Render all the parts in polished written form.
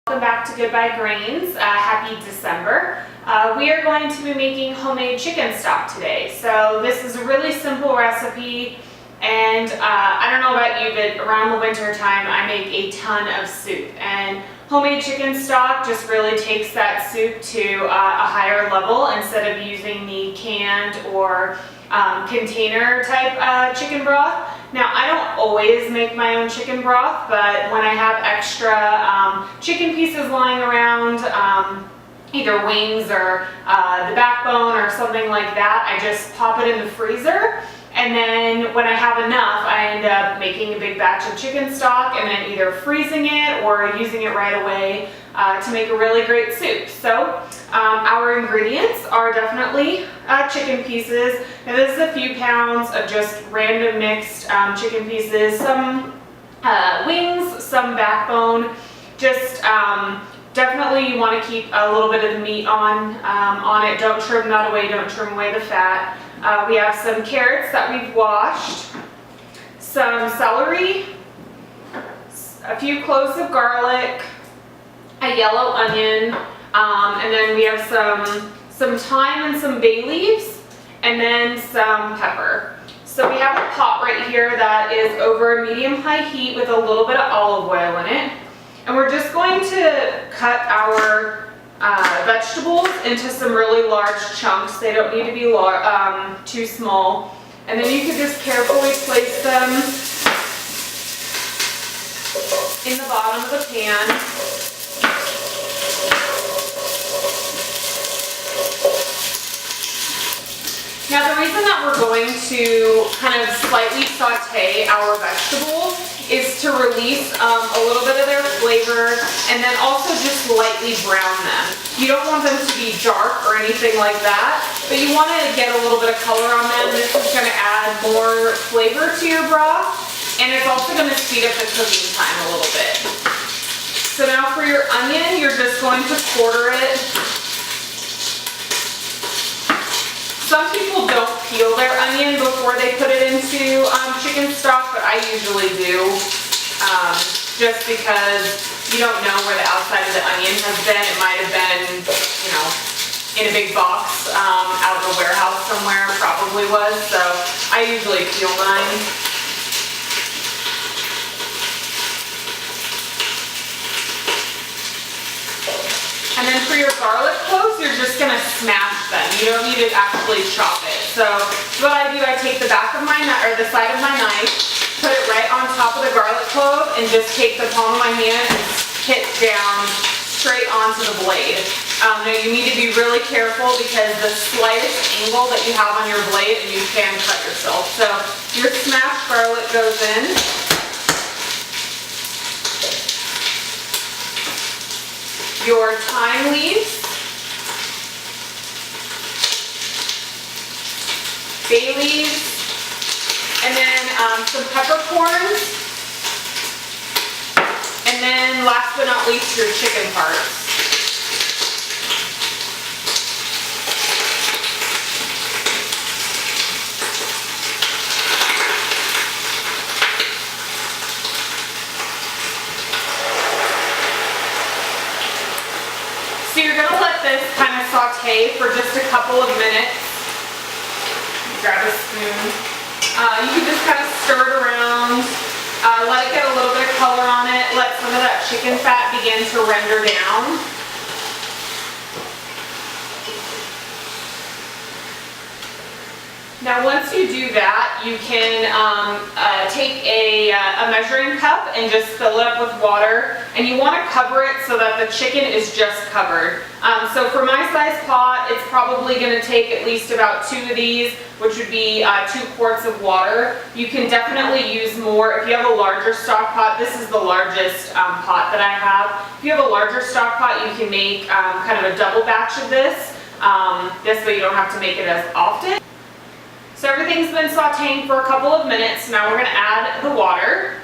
Welcome back to Goodbye Grains. Happy December. We are going to be making homemade chicken stock today. So this is a really simple recipe, and I don't know about you, but around the winter time I make a ton of soup, and homemade chicken stock just really takes that soup to a higher level instead of using the canned or container type chicken broth. Now, I don't always make my own chicken broth, but when I have extra chicken pieces lying around, either wings or the backbone or something like that, I just pop it in the freezer. And then when I have enough, I end up making a big batch of chicken stock and then either freezing it or using it right away to make a really great soup. So our ingredients are definitely chicken pieces. Now this is a few pounds of just random mixed chicken pieces, some wings, some backbone. Just definitely you want to keep a little bit of the meat on it. Don't trim that away, don't trim away the fat. We have some carrots that we've washed, some celery, a few cloves of garlic, a yellow onion, and then we have some thyme and some bay leaves, and then some pepper. So we have a pot right here that is over medium-high heat with a little bit of olive oil in it. And we're just going to cut our vegetables into some really large chunks. They don't need to be too small. And then you can just carefully place them in the bottom of the pan. Now the reason that we're going to kind of slightly saute our vegetables is to release a little bit of their flavor and then also just lightly brown them. You don't want them to be dark or anything like that, but you want to get a little bit of color on them. This is going to add more flavor to your broth, and it's also going to speed up the cooking time a little bit. So now for your onion, you're just going to quarter it. Some people don't peel their onion before they put it into chicken stock, but I usually do, just because you don't know where the outside of the onion has been. It might have been, you know, in a big box out of a warehouse somewhere, probably was, so I usually peel mine. And then for your garlic cloves, you're just going to smash them. You don't need to actually chop it. So what I do, I take the back of my knife, or the side of my knife, put it right on top of the garlic clove, and just take the palm of my hand and hit down straight onto the blade. Now you need to be really careful because the slightest angle that you have on your blade, and you can cut yourself. So your smashed garlic goes in. Your thyme leaves, bay leaves, and then some peppercorns, and then last but not least, your chicken parts. So you're going to let this kind of saute for just a couple of minutes. Grab a spoon. You can just kind of stir it around, let it get a little bit of color on it, let some of that chicken fat begin to render down. Now once you do that, you can take a measuring cup and just fill it up with water, and you want to cover it so that the chicken is just covered. So for my size pot, it's probably going to take at least about 2 of these, which would be 2 quarts of water. You can definitely use more. If you have a larger stock pot, this is the largest pot that I have. If you have a larger stock pot, you can make kind of a double batch of this. This way you don't have to make it as often. So everything's been sauteing for a couple of minutes. Now we're going to add the water.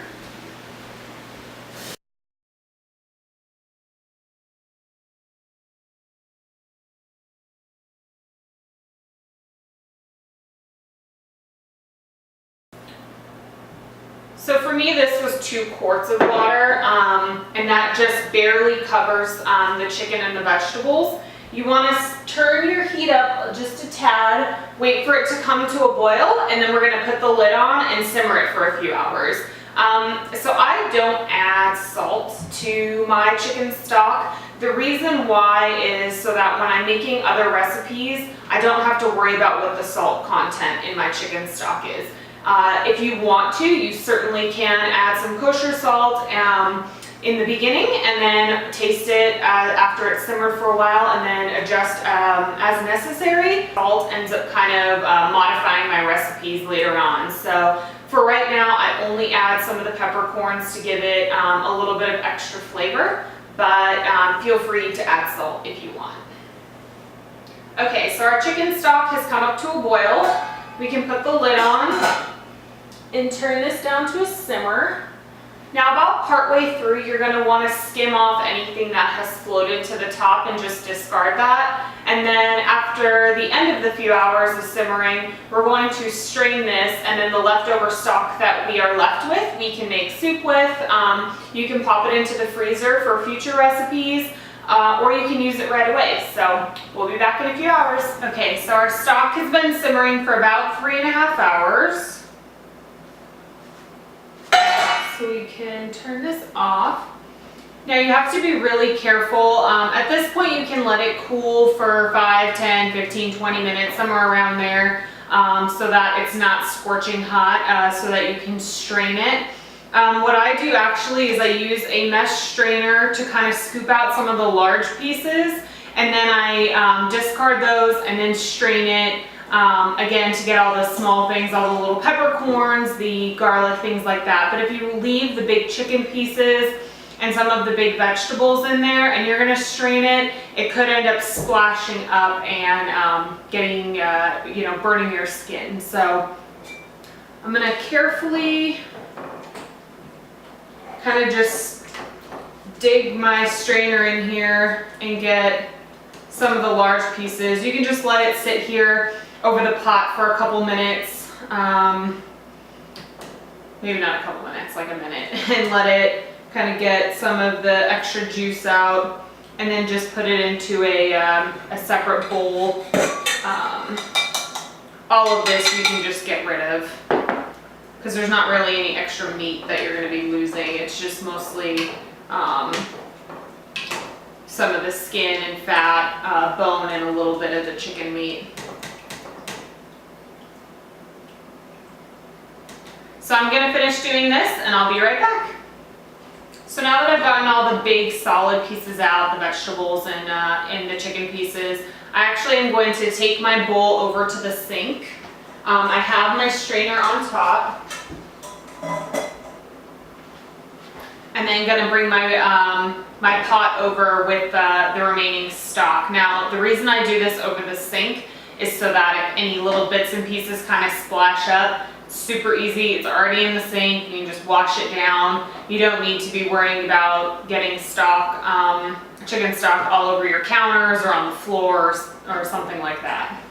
So for me, this was 2 quarts of water, and that just barely covers the chicken and the vegetables. You want to turn your heat up just a tad, wait for it to come to a boil, and then we're going to put the lid on and simmer it for a few hours. So I don't add salt to my chicken stock. The reason why is so that when I'm making other recipes, I don't have to worry about what the salt content in my chicken stock is. If you want to, you certainly can add some kosher salt in the beginning and then taste it after it's simmered for a while and then adjust as necessary. Salt ends up kind of modifying my recipes later on. So for right now, I only add some of the peppercorns to give it a little bit of extra flavor, but feel free to add salt if you want. Okay, so our chicken stock has come up to a boil. We can put the lid on and turn this down to a simmer. Now about partway through, you're going to want to skim off anything that has floated to the top and just discard that. And then after the end of the few hours of simmering, we're going to strain this, and then the leftover stock that we are left with, we can make soup with. You can pop it into the freezer for future recipes, or you can use it right away. So we'll be back in a few hours. Okay, so our stock has been simmering for about 3.5 hours. So we can turn this off. Now you have to be really careful. At this point you can let it cool for 5, 10, 15, 20 minutes, somewhere around there, so that it's not scorching hot, so that you can strain it. What I do actually is I use a mesh strainer to kind of scoop out some of the large pieces, and then I discard those and then strain it. Again, to get all the small things, all the little peppercorns, the garlic, things like that. But if you leave the big chicken pieces and some of the big vegetables in there and you're going to strain it, it could end up splashing up and getting, burning your skin. So I'm going to carefully kind of just dig my strainer in here and get some of the large pieces. You can just let it sit here over the pot for a couple minutes, maybe not a couple minutes, like a minute, and let it kind of get some of the extra juice out, and then just put it into a separate bowl. All of this you can just get rid of, because there's not really any extra meat that you're going to be losing. It's just mostly some of the skin and fat, bone, and a little bit of the chicken meat. So I'm going to finish doing this and I'll be right back. So now that I've gotten all the big solid pieces out, the vegetables and the chicken pieces, I actually am going to take my bowl over to the sink. I have my strainer on top. And then going to bring my, my pot over with the remaining stock. Now the reason I do this over the sink is so that if any little bits and pieces kind of splash up, super easy. It's already in the sink. You can just wash it down. You don't need to be worrying about getting stock, chicken stock all over your counters or on the floor or something like that.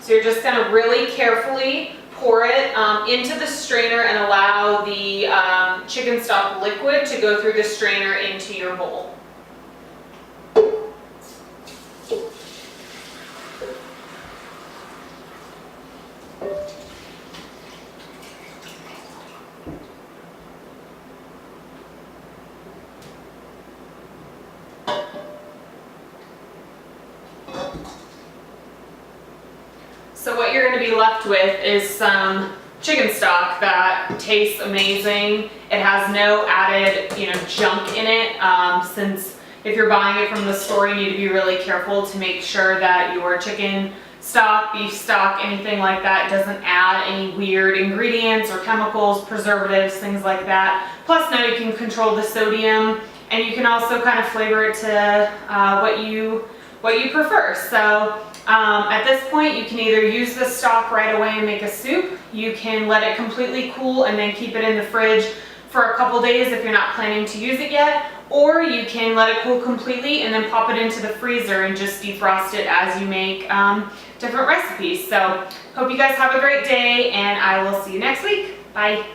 So you're just going to really carefully pour it into the strainer and allow the chicken stock liquid to go through the strainer into your bowl. So what you're going to be left with is some chicken stock that tastes amazing. It has no added, junk in it. Since if you're buying it from the store, you need to be really careful to make sure that your chicken stock, beef stock, anything like that doesn't add any weird ingredients or chemicals, preservatives, things like that. Plus now you can control the sodium, and you can also kind of flavor it to what you prefer. So at this point, you can either use the stock right away and make a soup. You can let it completely cool and then keep it in the fridge for a couple days if you're not planning to use it yet. or you can let it cool completely and then pop it into the freezer and just defrost it as you make different recipes. So hope you guys have a great day, and I will see you next week. Bye.